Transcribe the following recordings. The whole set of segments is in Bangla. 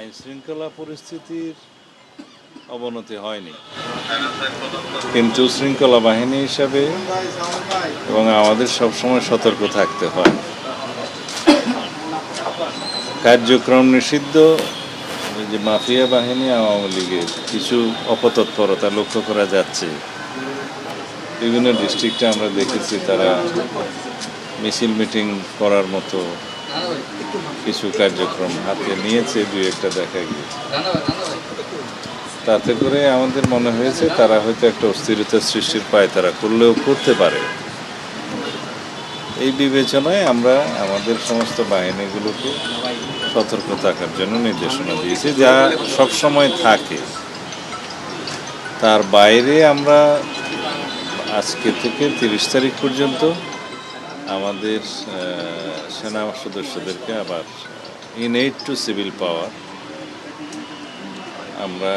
আইন শৃঙ্খলা পরিস্থিতির অবনতি হয়নি, কিন্তু শৃঙ্খলা বাহিনী হিসাবে এবং আমাদের সবসময় সতর্ক থাকতে হয়। কার্যক্রম নিষিদ্ধ যে মাফিয়া বাহিনী আওয়ামী লীগের কিছু অপতৎপরতা লক্ষ্য করা যাচ্ছে। বিভিন্ন ডিস্ট্রিক্টে আমরা দেখেছি তারা মিছিল মিটিং করার মতো কিছু কার্যক্রম হাতে নিয়েছে, দুই একটা দেখা গিয়েছে। তাতে করে আমাদের মনে হয়েছে তারা হয়তো একটা অস্থিরতা সৃষ্টির পায়তারা করলেও করতে পারে। এই বিবেচনায় আমরা আমাদের সমস্ত বাহিনীগুলোকে সতর্ক থাকার জন্য নির্দেশনা দিয়েছি, যা সবসময় থাকে। তার বাইরে আমরা আজকে থেকে 30 তারিখ পর্যন্ত আমাদের সেনা সদস্যদেরকে আবার ইনএইড টু সিভিল পাওয়ার আমরা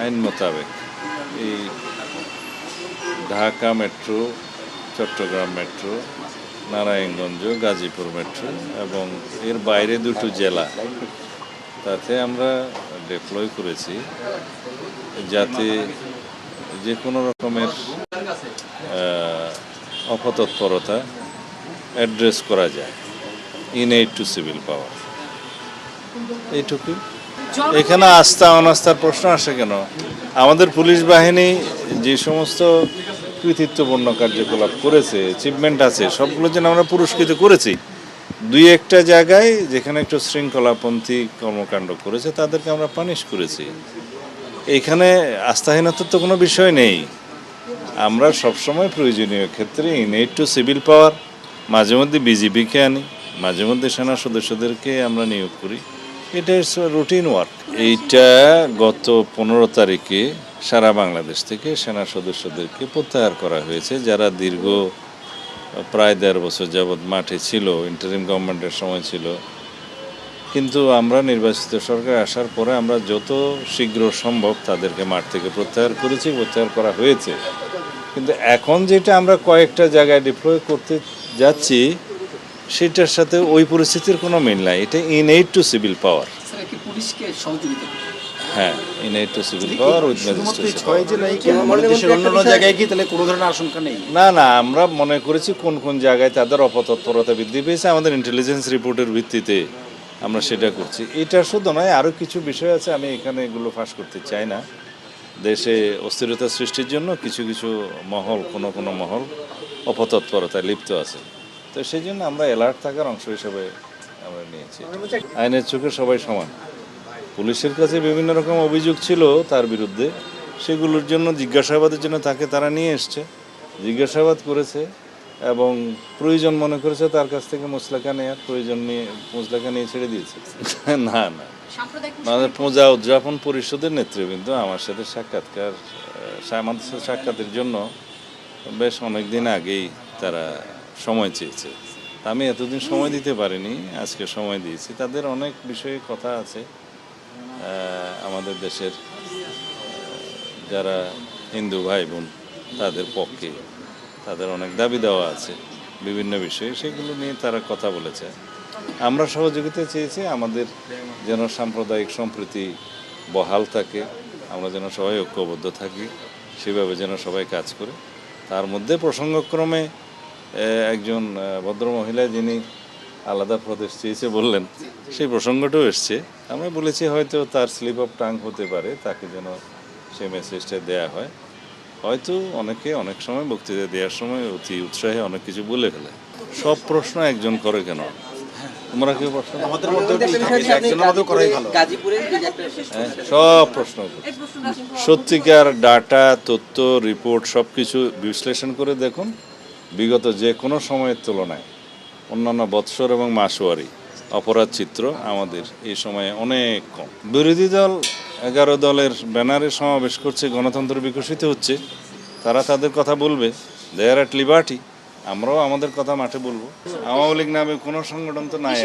আইন মোতাবেক এই Dhaka metro, Chittagong metro, Narayanganj, Gazipur metro এবং এর বাইরে দুটো জেলা, তাতে আমরা ডিপ্লয় করেছি যাতে যে কোনো রকমের অপতৎপরতা অ্যাড্রেস করা যায়। ইনএইড টু সিভিল পাওয়ার, এইটুকু। এখানে আস্থা অনাস্থার প্রশ্ন আসে কেন? আমাদের পুলিশ বাহিনী যে সমস্ত কৃতিত্বপূর্ণ কার্যকলাপ করেছে, অ্যাচিভমেন্ট আছে, সবগুলোর জন্য আমরা পুরস্কৃত করেছি। দুই একটা জায়গায় যেখানে একটু শৃঙ্খলাপন্থী কর্মকাণ্ড করেছে তাদেরকে আমরা পানিশ করেছি। এইখানে আস্থাহীনতার তো কোনো বিষয় নেই। আমরা সবসময় প্রয়োজনীয় ক্ষেত্রে ইনএইড টু সিভিল পাওয়ার, মাঝে মধ্যে বিজিবিকে আনি, মাঝে মধ্যে সেনা সদস্যদেরকে আমরা নিয়োগ করি। এটা রুটিন ওয়ার্ক। এইটা গত 15 তারিখে সারা বাংলাদেশ থেকে সেনা সদস্যদেরকে প্রত্যাহার করা হয়েছে, যারা দীর্ঘ প্রায় 1.5 বছর যাবৎ মাঠে ছিল, ইন্টারিম গভর্নমেন্টের সময় ছিল। কিন্তু আমরা নির্বাচিত সরকার আসার পরে আমরা যত শীঘ্র সম্ভব তাদেরকে মাঠ থেকে প্রত্যাহার করেছি, প্রত্যাহার করা হয়েছে। কিন্তু এখন যেটা আমরা কয়েকটা জায়গায় ডিপ্লয় করতে যাচ্ছি সেটার সাথে ওই পরিস্থিতির কোনো মিল নাই। এটা ইনএইড টু সিভিল পাওয়ার। হ্যাঁ, ইনএইড টু সিভিল পাওয়ার উইথ না, আমরা মনে করেছি কোন কোন জায়গায় তাদের অপতৎপরতা বৃদ্ধি পেয়েছে, আমাদের ইন্টেলিজেন্স রিপোর্টের ভিত্তিতে আমরা সেটা করছি। এটা শুধু নয়, আরও কিছু বিষয় আছে, আমি এখানে এগুলো ফাঁস করতে চাই না। দেশে অস্থিরতা সৃষ্টির জন্য কিছু কিছু মহল, কোনো মহল অপতৎপরতায় লিপ্ত আছে। তো সেই জন্য আমরা অ্যালার্ট থাকার অংশ হিসেবে আমরা নিয়েছি। আইনের চোখে সবাই সমান। পুলিশের কাছে বিভিন্ন রকম অভিযোগ ছিল তার বিরুদ্ধে, সেগুলোর জন্য জিজ্ঞাসাবাদের জন্য তারা নিয়ে এসছে, জিজ্ঞাসাবাদ করেছে এবং প্রয়োজন মনে করেছে তার কাছ থেকে মুচলেকা নেওয়ার, প্রয়োজন নিয়ে মুচলেকা নিয়ে ছেড়ে দিয়েছে। না, আমাদের পূজা উদযাপন পরিষদের নেতৃবৃন্দ আমার সাথে সাক্ষাতের জন্য বেশ অনেক দিন আগেই তারা সময় চেয়েছে। আমি এতদিন সময় দিতে পারিনি, আজকে সময় দিয়েছি। তাদের অনেক বিষয়ে কথা আছে। আমাদের দেশের যারা হিন্দু ভাই বোন তাদের পক্ষে তাদের অনেক দাবি দেওয়া আছে বিভিন্ন বিষয়ে, সেগুলো নিয়ে তারা কথা বলেছে। আমরা সহযোগিতা চেয়েছি, আমাদের যেন সাম্প্রদায়িক সম্প্রীতি বহাল থাকে, আমরা যেন সবাই ঐক্যবদ্ধ থাকি, সেভাবে যেন সবাই কাজ করে। তার মধ্যে প্রসঙ্গক্রমে একজন ভদ্রমহিলা যিনি আলাদা প্রদেশ চেয়েছে বললেন, সেই প্রসঙ্গটাও এসছে। আমরা বলেছি হয়তো তার স্লিপ অফ টাং হতে পারে, তাকে যেন সেই মেসেজটা দেয়া হয়। হয়তো অনেকে অনেক সময় বক্তৃতা দেওয়ার সময় অতি উৎসাহে অনেক কিছু বলে ফেলে। সব প্রশ্ন একজন করে কেন? তোমরা কেউ প্রশ্ন সব প্রশ্ন সত্যিকার ডাটা, তথ্য, রিপোর্ট সব কিছু বিশ্লেষণ করে দেখুন, বিগত যে কোনো সময়ের তুলনায় অন্যান্য বৎসর এবং মাসওয়ারি অপরাধ চিত্র আমাদের এই সময়ে অনেক কম। বিরোধী দল 11 দলের ব্যানারে সমাবেশ করছে, গণতন্ত্র বিকশিত হচ্ছে, তারা তাদের কথা বলবে, দে আর অ্যাট লিবার্টি। আমরাও আমাদের কথা মাঠে বলবো। আওয়ামী লীগ নামে কোনো সংগঠন তো নাই।